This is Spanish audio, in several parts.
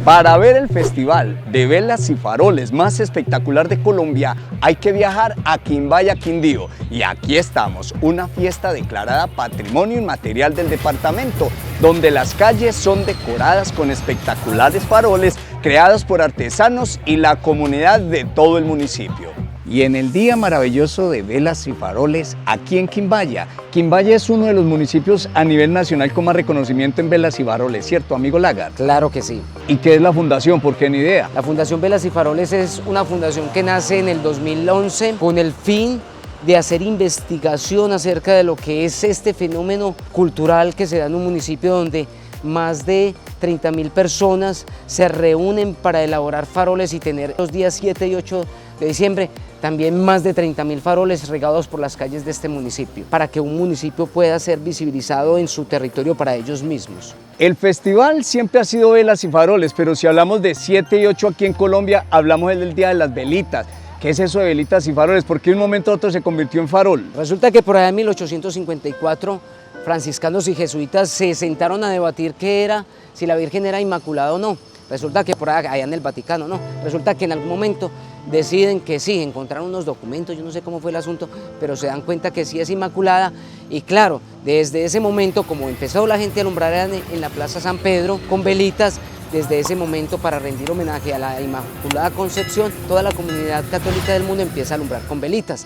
Para ver el festival de velas y faroles más espectacular de Colombia, hay que viajar a Quimbaya, Quindío. Y aquí estamos, una fiesta declarada Patrimonio Inmaterial del departamento, donde las calles son decoradas con espectaculares faroles creados por artesanos y la comunidad de todo el municipio. Y en el día maravilloso de velas y faroles, aquí en Quimbaya. Quimbaya es uno de los municipios a nivel nacional con más reconocimiento en velas y faroles, ¿cierto, amigo Lagar? Claro que sí. ¿Y qué es la fundación? ¿Por qué ni idea? La Fundación Velas y Faroles es una fundación que nace en el 2011 con el fin de hacer investigación acerca de lo que es este fenómeno cultural que se da en un municipio donde más de 30.000 personas se reúnen para elaborar faroles y tener los días 7 y 8 de diciembre también más de 30.000 faroles regados por las calles de este municipio, para que un municipio pueda ser visibilizado en su territorio para ellos mismos. El festival siempre ha sido velas y faroles, pero si hablamos de 7 y 8 aquí en Colombia, hablamos del Día de las Velitas. ¿Qué es eso de velitas y faroles? ¿Por qué de un momento a otro se convirtió en farol? Resulta que por allá en 1854 franciscanos y jesuitas se sentaron a debatir qué era, si la Virgen era inmaculada o no. Resulta que por allá en el Vaticano, no. Resulta que en algún momento deciden que sí, encontraron unos documentos, yo no sé cómo fue el asunto, pero se dan cuenta que sí es inmaculada. Y claro, desde ese momento, como empezó la gente a alumbrar en la Plaza San Pedro con velitas, desde ese momento, para rendir homenaje a la Inmaculada Concepción, toda la comunidad católica del mundo empieza a alumbrar con velitas.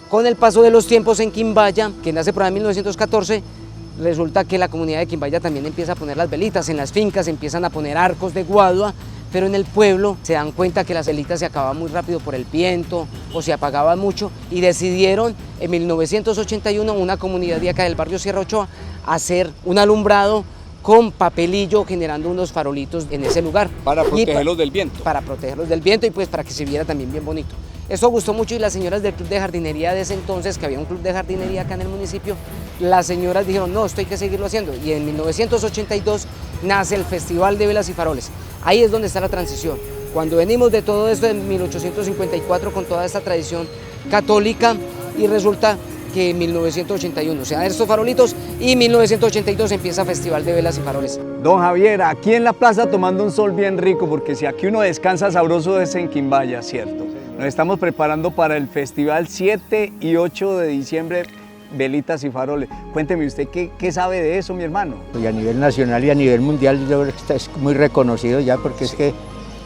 Con el paso de los tiempos en Quimbaya, que nace por ahí en 1914, resulta que la comunidad de Quimbaya también empieza a poner las velitas. En las fincas empiezan a poner arcos de guadua, pero en el pueblo se dan cuenta que las velitas se acababan muy rápido por el viento o se apagaban mucho y decidieron en 1981 una comunidad de acá del barrio Sierra Ochoa hacer un alumbrado con papelillo, generando unos farolitos en ese lugar. Para protegerlos del viento. Para protegerlos del viento y pues para que se viera también bien bonito. Eso gustó mucho y las señoras del club de jardinería de ese entonces, que había un club de jardinería acá en el municipio, las señoras dijeron, no, esto hay que seguirlo haciendo. Y en 1982 nace el Festival de Velas y Faroles. Ahí es donde está la transición. Cuando venimos de todo esto en 1854 con toda esta tradición católica y resulta que en 1981 se dan estos farolitos y en 1982 empieza Festival de Velas y Faroles. Don Javier, aquí en la plaza tomando un sol bien rico, porque si aquí uno descansa sabroso es en Quimbaya, ¿cierto? Nos estamos preparando para el festival 7 y 8 de diciembre, velitas y faroles. Cuénteme usted, ¿qué sabe de eso, mi hermano? Y a nivel nacional y a nivel mundial yo creo que es muy reconocido ya, porque es que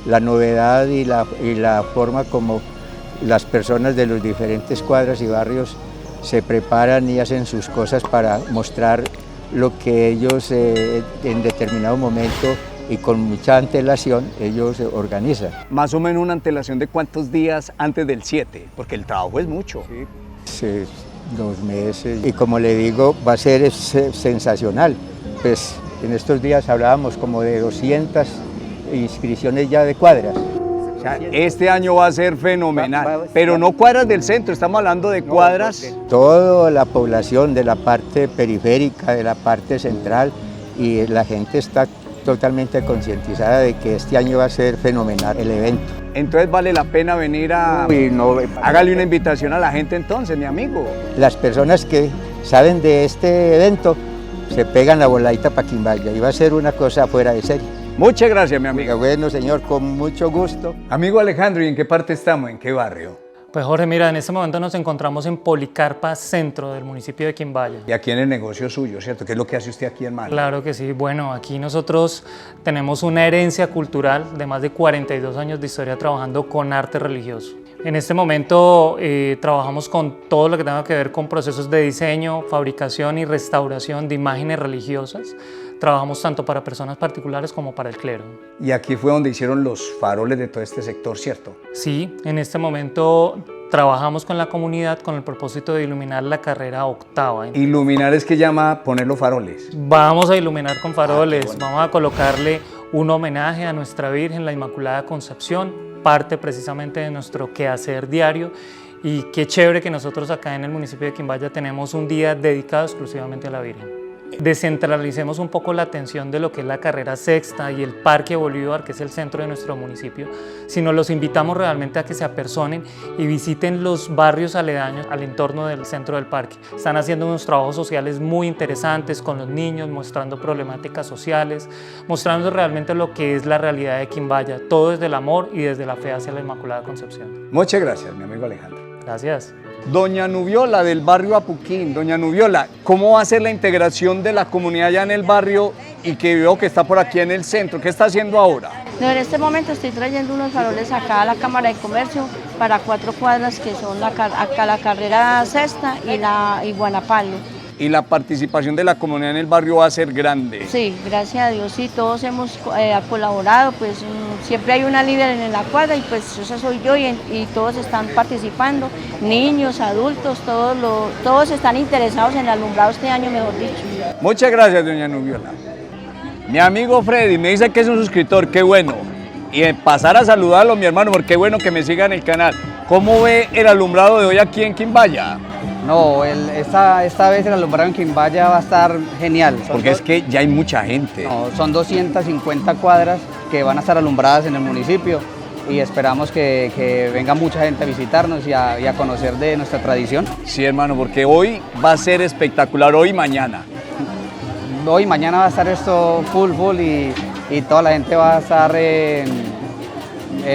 la novedad y la forma como las personas de los diferentes cuadras y barrios se preparan y hacen sus cosas para mostrar lo que ellos en determinado momento y con mucha antelación ellos organizan. Más o menos una antelación de cuántos días antes del 7, porque el trabajo es mucho. Sí, 2 meses y como le digo va a ser sensacional. Pues en estos días hablábamos como de 200 inscripciones ya de cuadras. O sea, este año va a ser fenomenal, pero no cuadras del centro, estamos hablando de cuadras. Toda la población de la parte periférica, de la parte central, y la gente está totalmente concientizada de que este año va a ser fenomenal el evento. Entonces vale la pena venir a... Hágale una invitación a la gente entonces, mi amigo. Las personas que saben de este evento se pegan la voladita para Quimbaya y va a ser una cosa fuera de serie. Muchas gracias, mi amigo. Bueno, señor, con mucho gusto. Amigo Alejandro, ¿y en qué parte estamos? ¿En qué barrio? Pues Jorge, mira, en este momento nos encontramos en Policarpa, centro del municipio de Quimbaya. Y aquí en el negocio suyo, ¿cierto? ¿Qué es lo que hace usted aquí, hermano? Claro que sí. Bueno, aquí nosotros tenemos una herencia cultural de más de 42 años de historia trabajando con arte religioso. En este momento trabajamos con todo lo que tenga que ver con procesos de diseño, fabricación y restauración de imágenes religiosas. Trabajamos tanto para personas particulares como para el clero. Y aquí fue donde hicieron los faroles de todo este sector, ¿cierto? Sí, en este momento trabajamos con la comunidad con el propósito de iluminar la carrera octava. Iluminar es que llama poner los faroles. Vamos a iluminar con faroles, bueno. Vamos a colocarle un homenaje a nuestra Virgen, la Inmaculada Concepción, parte precisamente de nuestro quehacer diario. Y qué chévere que nosotros acá en el municipio de Quimbaya tenemos un día dedicado exclusivamente a la Virgen. descentralicemos un poco la atención de lo que es la carrera sexta y el Parque Bolívar, que es el centro de nuestro municipio, sino los invitamos realmente a que se apersonen y visiten los barrios aledaños al entorno del centro del parque. Están haciendo unos trabajos sociales muy interesantes con los niños, mostrando problemáticas sociales, mostrando realmente lo que es la realidad de Quimbaya, todo desde el amor y desde la fe hacia la Inmaculada Concepción. Muchas gracias, mi amigo Alejandro. Gracias. Doña Nubiola, del barrio Apuquín. Doña Nubiola, ¿cómo va a ser la integración de la comunidad allá en el barrio y que veo que está por aquí en el centro? ¿Qué está haciendo ahora? No, en este momento estoy trayendo unos faroles acá a la Cámara de Comercio para 4 cuadras que son acá la carrera sexta y Guanapalo. Y la participación de la comunidad en el barrio va a ser grande. Sí, gracias a Dios, sí, todos hemos colaborado, pues siempre hay una líder en la cuadra y pues esa soy yo y todos están participando, niños, adultos, todos están interesados en el alumbrado este año, mejor dicho. Muchas gracias, doña Nubiola. Mi amigo Freddy me dice que es un suscriptor, qué bueno. Y pasar a saludarlo, mi hermano, porque qué bueno que me siga en el canal. ¿Cómo ve el alumbrado de hoy aquí en Quimbaya? No, esta vez el alumbrado en Quimbaya va a estar genial. Porque es que ya hay mucha gente. No, son 250 cuadras que van a estar alumbradas en el municipio y esperamos que venga mucha gente a visitarnos y a conocer de nuestra tradición. Sí, hermano, porque hoy va a ser espectacular, hoy y mañana. Hoy y mañana va a estar esto full y toda la gente va a estar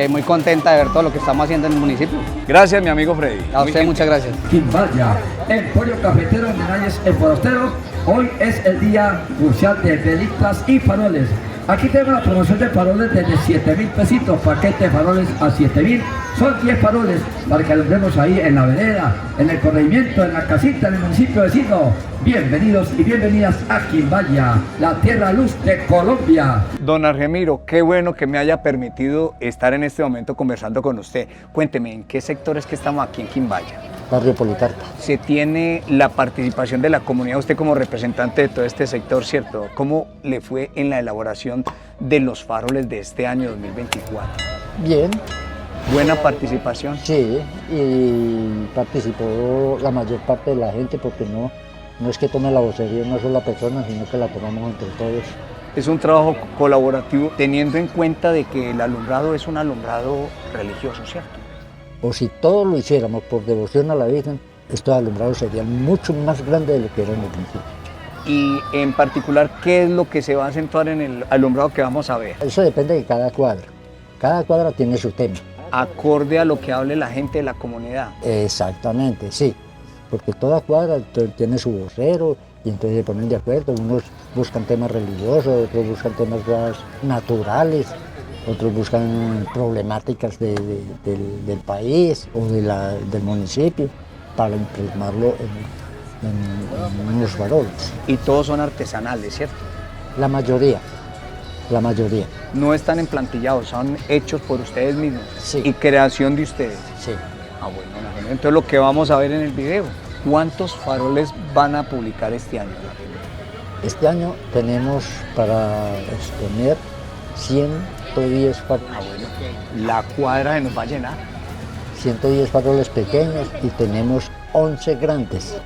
muy contenta de ver todo lo que estamos haciendo en el municipio. Gracias, mi amigo Freddy. A usted muchas gracias. Quimbaya, Emporio Cafetero de Reyes en Forasteros. Hoy es el día crucial de velitas y faroles. Aquí tenemos la promoción de faroles desde 7.000 pesitos, paquete de faroles a 7.000. Son 10 faroles para que alumbremos ahí en la vereda, en el corregimiento, en la casita, en el municipio vecino. Bienvenidos y bienvenidas a Quimbaya, la tierra luz de Colombia. Don Argemiro, qué bueno que me haya permitido estar en este momento conversando con usted. Cuénteme, ¿en qué sectores que estamos aquí en Quimbaya? Barrio Policarpa. Se tiene la participación de la comunidad, usted como representante de todo este sector, ¿cierto? ¿Cómo le fue en la elaboración de los faroles de este año 2024? Bien, ¿Buena participación? sí, y participó la mayor parte de la gente porque no es que tome la vocería una sola persona, sino que la tomamos entre todos. Es un trabajo colaborativo teniendo en cuenta de que el alumbrado es un alumbrado religioso, ¿cierto? O si todos lo hiciéramos por devoción a la Virgen, estos alumbrados serían mucho más grandes de lo que eran en el principio. Y en particular, ¿qué es lo que se va a acentuar en el alumbrado que vamos a ver? Eso depende de cada cuadra. Cada cuadra tiene su tema. Acorde a lo que hable la gente de la comunidad. Exactamente, sí. Porque toda cuadra tiene su vocero y entonces se ponen de acuerdo. Unos buscan temas religiosos, otros buscan temas más naturales, otros buscan problemáticas del país o del municipio para impregmarlo en unos faroles. Y todos son artesanales, ¿cierto? La mayoría. No están emplantillados, son hechos por ustedes mismos. Sí. Y creación de ustedes. Sí. Ah, bueno, entonces lo que vamos a ver en el video, ¿cuántos faroles van a publicar este año? Este año tenemos para exponer 110 faroles. Ah, bueno, la cuadra se nos va a llenar. 110 faroles pequeños y tenemos 11 grandes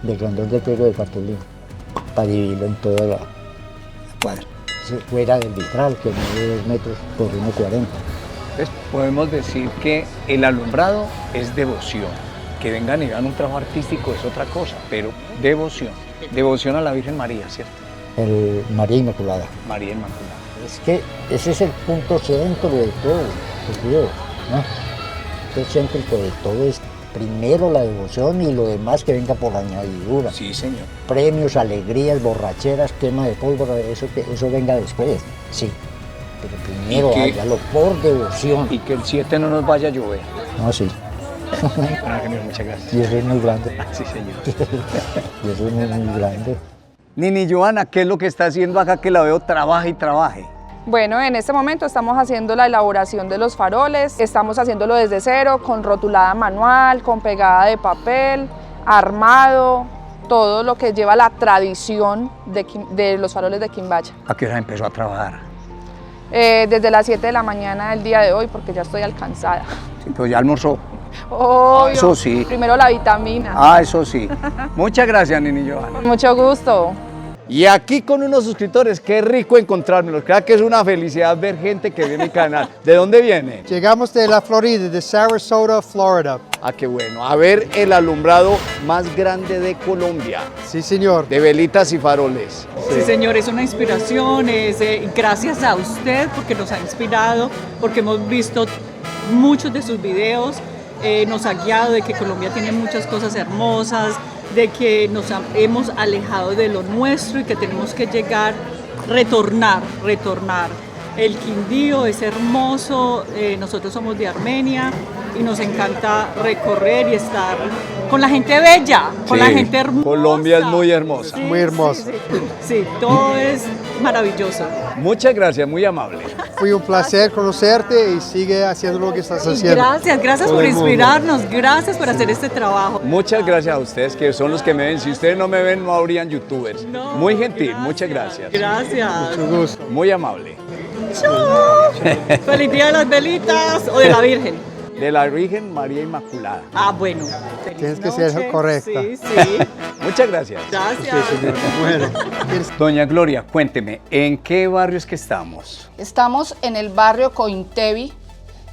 de grandón de fuego de cartulina para dividirlo en toda la cuadra. Fuera del vitral, que mide 2 metros por 1,40. Entonces podemos decir que el alumbrado es devoción. Que vengan y hagan un trabajo artístico es otra cosa, pero devoción. Devoción a la Virgen María, ¿cierto? El María Inmaculada. María Inmaculada. Es que ese es el punto céntrico de todo, ¿no? El punto céntrico de todo es primero la devoción y lo demás que venga por añadidura. Sí, señor. Premios, alegrías, borracheras, quema de pólvora, eso venga después, sí. Pero primero hágalo por devoción. Y que el 7 no nos vaya a llover. No, sí. Muchas gracias. Y eso es muy grande. Sí, señor. Y eso es muy grande. Nini Joana, ¿qué es lo que está haciendo acá que la veo trabaje y trabaje? Bueno, en este momento estamos haciendo la elaboración de los faroles, estamos haciéndolo desde cero, con rotulada manual, con pegada de papel, armado, todo lo que lleva la tradición de los faroles de Quimbaya. ¿A qué hora empezó a trabajar? Desde las 7 de la mañana del día de hoy, porque ya estoy alcanzada. Sí, pero ya almorzó. Obvio. Eso sí. Primero la vitamina. Ah, eso sí. Muchas gracias, Nini Joana. Mucho gusto. Y aquí con unos suscriptores, qué rico encontrármelos. Creo que es una felicidad ver gente que ve mi canal. ¿De dónde viene? Llegamos de la Florida, de Sarasota, Florida. Ah, qué bueno. A ver el alumbrado más grande de Colombia. Sí, señor. De velitas y faroles. Sí, señor, es una inspiración, gracias a usted porque nos ha inspirado, porque hemos visto muchos de sus videos, nos ha guiado de que Colombia tiene muchas cosas hermosas, de que hemos alejado de lo nuestro y que tenemos que retornar. El Quindío es hermoso, nosotros somos de Armenia y nos encanta recorrer y estar con la gente bella, con la gente hermosa. Colombia es muy hermosa. Sí, muy hermosa. Sí, todo es maravilloso. Muchas gracias, muy amable. Fue un placer conocerte y sigue haciendo lo que estás haciendo. Gracias por inspirarnos, gracias por hacer este trabajo. Muchas gracias a ustedes que son los que me ven. Si ustedes no me ven, no habrían youtubers. Muy gentil, muchas gracias. Gracias. Mucho gusto. Muy amable. ¡Chao! ¡Feliz Día de las Velitas o de la Virgen! De la Virgen María Inmaculada. Ah, bueno. Tienes que ser correcta. Sí. Muchas gracias. Gracias. Bueno. Doña Gloria, cuénteme, ¿en qué barrio es que estamos? Estamos en el barrio Cointevi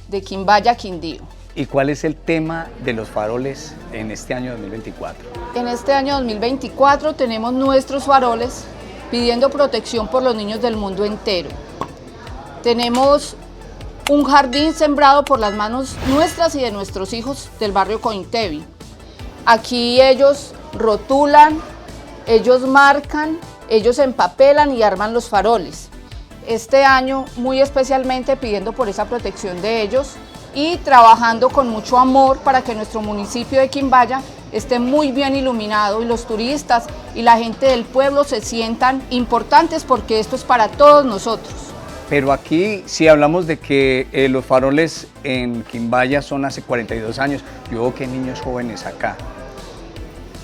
de Quimbaya, Quindío. ¿Y cuál es el tema de los faroles en este año 2024? En este año 2024 tenemos nuestros faroles pidiendo protección por los niños del mundo entero. Tenemos un jardín sembrado por las manos nuestras y de nuestros hijos del barrio Cointevi. Aquí ellos rotulan, ellos marcan, ellos empapelan y arman los faroles. Este año muy especialmente pidiendo por esa protección de ellos y trabajando con mucho amor para que nuestro municipio de Quimbaya esté muy bien iluminado y los turistas y la gente del pueblo se sientan importantes porque esto es para todos nosotros. Pero aquí, si hablamos de que los faroles en Quimbaya son hace 42 años, yo veo que hay niños jóvenes acá.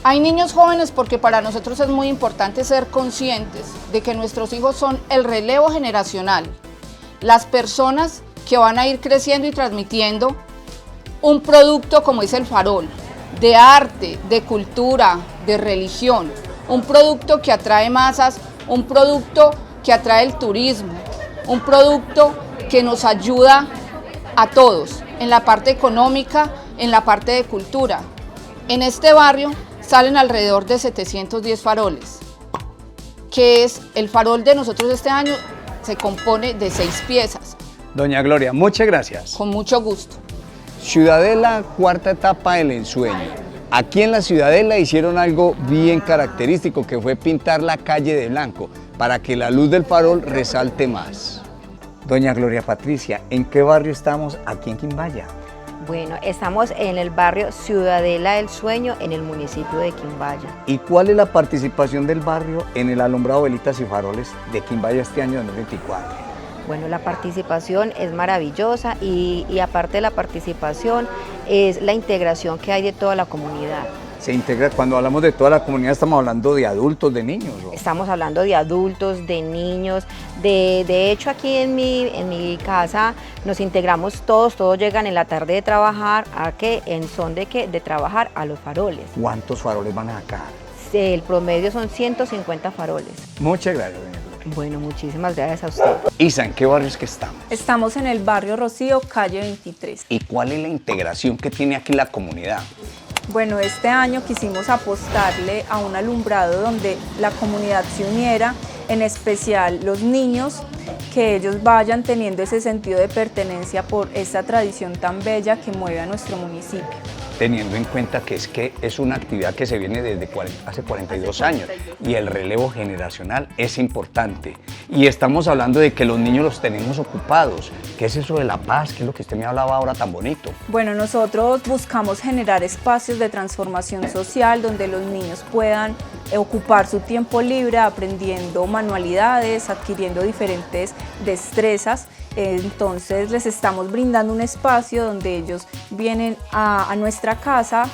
Hay niños jóvenes porque para nosotros es muy importante ser conscientes de que nuestros hijos son el relevo generacional, las personas que van a ir creciendo y transmitiendo un producto como es el farol, de arte, de cultura, de religión, un producto que atrae masas, un producto que atrae el turismo, un producto que nos ayuda a todos, en la parte económica, en la parte de cultura. En este barrio salen alrededor de 710 faroles, que es el farol de nosotros este año, se compone de 6 piezas. Doña Gloria, muchas gracias. Con mucho gusto. Ciudadela, cuarta etapa del ensueño. Aquí en la Ciudadela hicieron algo bien característico, que fue pintar la calle de blanco, para que la luz del farol resalte más. Doña Gloria Patricia, ¿en qué barrio estamos aquí en Quimbaya? Bueno, estamos en el barrio Ciudadela del Sueño, en el municipio de Quimbaya. ¿Y cuál es la participación del barrio en el alumbrado velitas y faroles de Quimbaya este año 2024? Bueno, la participación es maravillosa y aparte de la participación es la integración que hay de toda la comunidad. Se integra, cuando hablamos de toda la comunidad, estamos hablando de adultos, de niños, ¿no? Estamos hablando de adultos, de niños, de hecho aquí en mi casa nos integramos todos llegan en la tarde de trabajar, ¿a qué? En son de trabajar a los faroles. ¿Cuántos faroles van acá? El promedio son 150 faroles. Muchas gracias, doña Gloria. Bueno, muchísimas gracias a usted. Isa, ¿en qué barrio es que estamos? Estamos en el barrio Rocío, calle 23. ¿Y cuál es la integración que tiene aquí la comunidad? Bueno, este año quisimos apostarle a un alumbrado donde la comunidad se uniera, en especial los niños, que ellos vayan teniendo ese sentido de pertenencia por esta tradición tan bella que mueve a nuestro municipio. Teniendo en cuenta que es una actividad que se viene desde hace 42 años y el relevo generacional es importante. Y estamos hablando de que los niños los tenemos ocupados. ¿Qué es eso de la paz? ¿Qué es lo que usted me hablaba ahora tan bonito? Bueno, nosotros buscamos generar espacios de transformación social donde los niños puedan ocupar su tiempo libre aprendiendo manualidades, adquiriendo diferentes destrezas. Entonces les estamos brindando un espacio donde ellos vienen a nuestra casa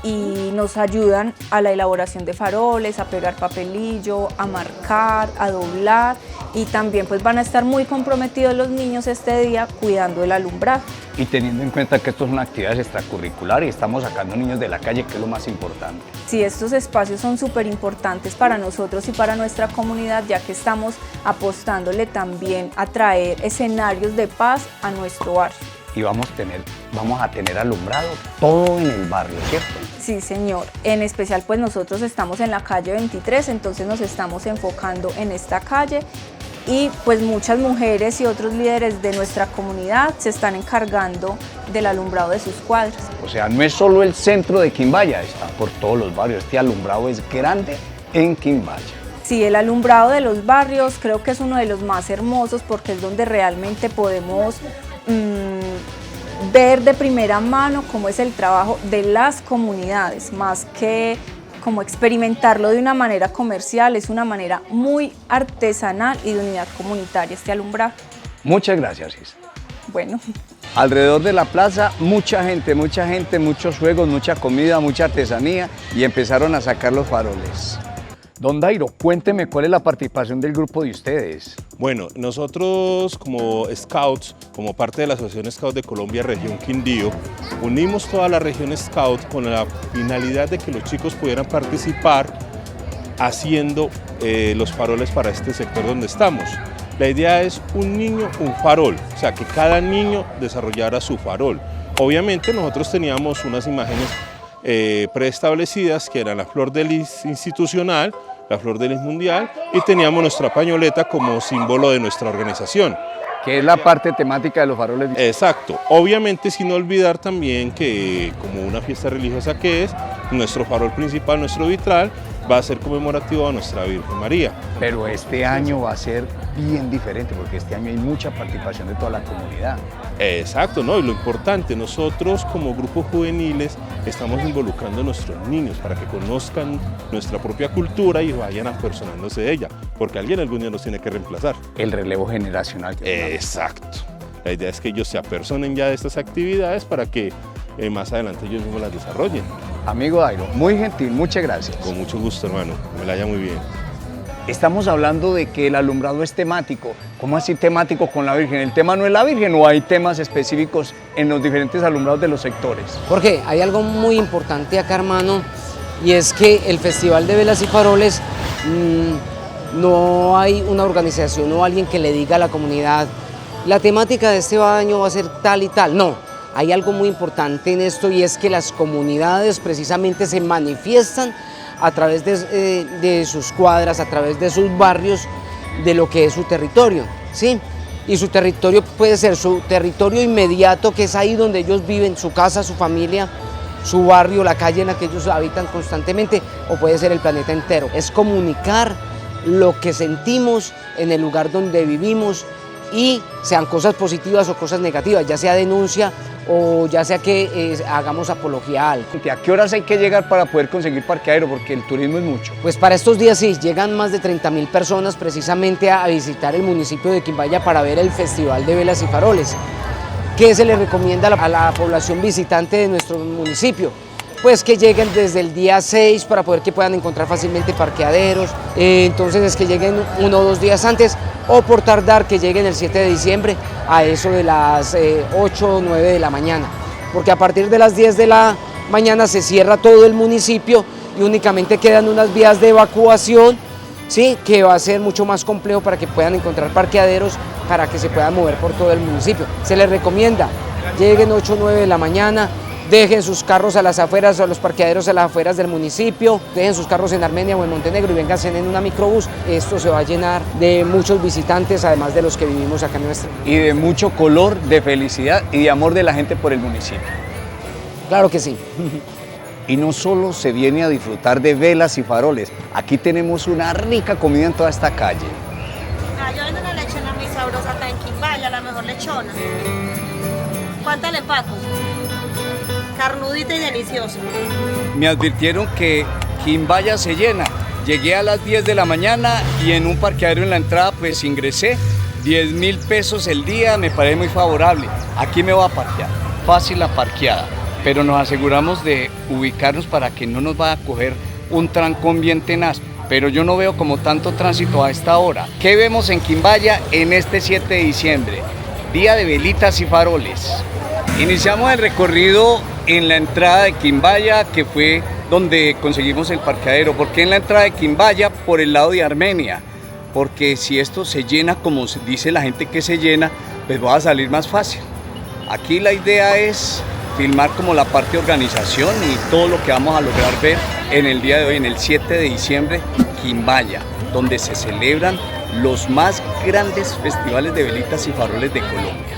y nos ayudan a la elaboración de faroles, a pegar papelillo, a marcar, a doblar, y también pues van a estar muy comprometidos los niños este día cuidando el alumbrado. Y teniendo en cuenta que esto es una actividad extracurricular y estamos sacando niños de la calle, que es lo más importante. Sí, estos espacios son súper importantes para nosotros y para nuestra comunidad, ya que estamos apostándole también a traer escenarios de paz a nuestro barrio. Y vamos a tener alumbrado todo en el barrio, ¿cierto? Sí, señor. En especial, pues nosotros estamos en la calle 23, entonces nos estamos enfocando en esta calle y pues muchas mujeres y otros líderes de nuestra comunidad se están encargando del alumbrado de sus cuadras. O sea, no es solo el centro de Quimbaya, está por todos los barrios. Este alumbrado es grande en Quimbaya. Sí, el alumbrado de los barrios creo que es uno de los más hermosos porque es donde realmente podemos ver de primera mano cómo es el trabajo de las comunidades, más que como experimentarlo de una manera comercial, es una manera muy artesanal y de unidad comunitaria este alumbrado. Muchas gracias, Isa. Bueno. Alrededor de la plaza, mucha gente, muchos juegos, mucha comida, mucha artesanía y empezaron a sacar los faroles. Don Dairo, cuénteme cuál es la participación del grupo de ustedes. Bueno, nosotros como Scouts, como parte de la Asociación Scouts de Colombia Región Quindío, unimos toda la región Scout con la finalidad de que los chicos pudieran participar haciendo los faroles para este sector donde estamos. La idea es un niño, un farol, o sea, que cada niño desarrollara su farol. Obviamente nosotros teníamos unas imágenes preestablecidas que eran la flor de lis institucional, la flor de lis mundial y teníamos nuestra pañoleta como símbolo de nuestra organización. Que es la parte temática de los faroles. Exacto, obviamente sin olvidar también que como una fiesta religiosa que es, nuestro farol principal, nuestro vitral, va a ser conmemorativo a nuestra Virgen María. Pero este año va a ser bien diferente porque este año hay mucha participación de toda la comunidad. Exacto, ¿no? Y lo importante, nosotros como grupos juveniles estamos involucrando a nuestros niños para que conozcan nuestra propia cultura y vayan apersonándose de ella, porque alguien algún día nos tiene que reemplazar. El relevo generacional. Exacto. La idea es que ellos se apersonen ya de estas actividades para que más adelante ellos mismos las desarrollen. Amigo Dairo, muy gentil, muchas gracias. Con mucho gusto, hermano, me la haya muy bien. Estamos hablando de que el alumbrado es temático. ¿Cómo así temático con la Virgen? ¿El tema no es la Virgen o hay temas específicos en los diferentes alumbrados de los sectores? Porque hay algo muy importante acá, hermano, y es que el Festival de Velas y Faroles no hay una organización o alguien que le diga a la comunidad la temática de este año va a ser tal y tal. No, hay algo muy importante en esto y es que las comunidades precisamente se manifiestan a través de sus cuadras, a través de sus barrios, de lo que es su territorio, ¿sí? Y su territorio puede ser su territorio inmediato, que es ahí donde ellos viven, su casa, su familia, su barrio, la calle en la que ellos habitan constantemente, o puede ser el planeta entero. Es comunicar lo que sentimos en el lugar donde vivimos y sean cosas positivas o cosas negativas, ya sea denuncia o ya sea que hagamos apología a algo. ¿A qué horas hay que llegar para poder conseguir parqueadero? Porque el turismo es mucho. Pues para estos días sí, llegan más de 30.000 personas precisamente a visitar el municipio de Quimbaya para ver el Festival de Velas y Faroles. ¿Qué se le recomienda a la población visitante de nuestro municipio? Pues que lleguen desde el día 6 para poder que puedan encontrar fácilmente parqueaderos, entonces es que lleguen 1 o 2 días antes o por tardar que lleguen el 7 de diciembre a eso de las 8 o 9 de la mañana, porque a partir de las 10 de la mañana se cierra todo el municipio y únicamente quedan unas vías de evacuación, ¿sí? Que va a ser mucho más complejo para que puedan encontrar parqueaderos para que se puedan mover por todo el municipio. Se les recomienda, lleguen 8 o 9 de la mañana, dejen sus carros a las afueras o los parqueaderos a las afueras del municipio, dejen sus carros en Armenia o en Montenegro y vénganse en una microbús. Esto se va a llenar de muchos visitantes, además de los que vivimos acá en nuestra. Y de mucho color, de felicidad y de amor de la gente por el municipio. Claro que sí. Y no solo se viene a disfrutar de velas y faroles, aquí tenemos una rica comida en toda esta calle. Yo vendo una lechona muy sabrosa acá en Quimbaya, la mejor lechona. ¿Cuánta le empaco? Carnudita y deliciosa. Me advirtieron que Quimbaya se llena. Llegué a las 10 de la mañana y en un parqueadero en la entrada pues ingresé. 10.000 pesos el día, me parece muy favorable. Aquí me voy a parquear. Fácil la parqueada. pero nos aseguramos de ubicarnos para que no nos vaya a coger un trancón bien tenaz. Pero yo no veo como tanto tránsito a esta hora. ¿Qué vemos en Quimbaya en este 7 de diciembre? Día de velitas y faroles. Iniciamos el recorrido en la entrada de Quimbaya, que fue donde conseguimos el parqueadero. ¿Por qué en la entrada de Quimbaya? Por el lado de Armenia. Porque si esto se llena como dice la gente que se llena, pues va a salir más fácil. Aquí la idea es filmar como la parte de organización y todo lo que vamos a lograr ver en el día de hoy, en el 7 de diciembre, Quimbaya, donde se celebran los más grandes festivales de velitas y faroles de Colombia.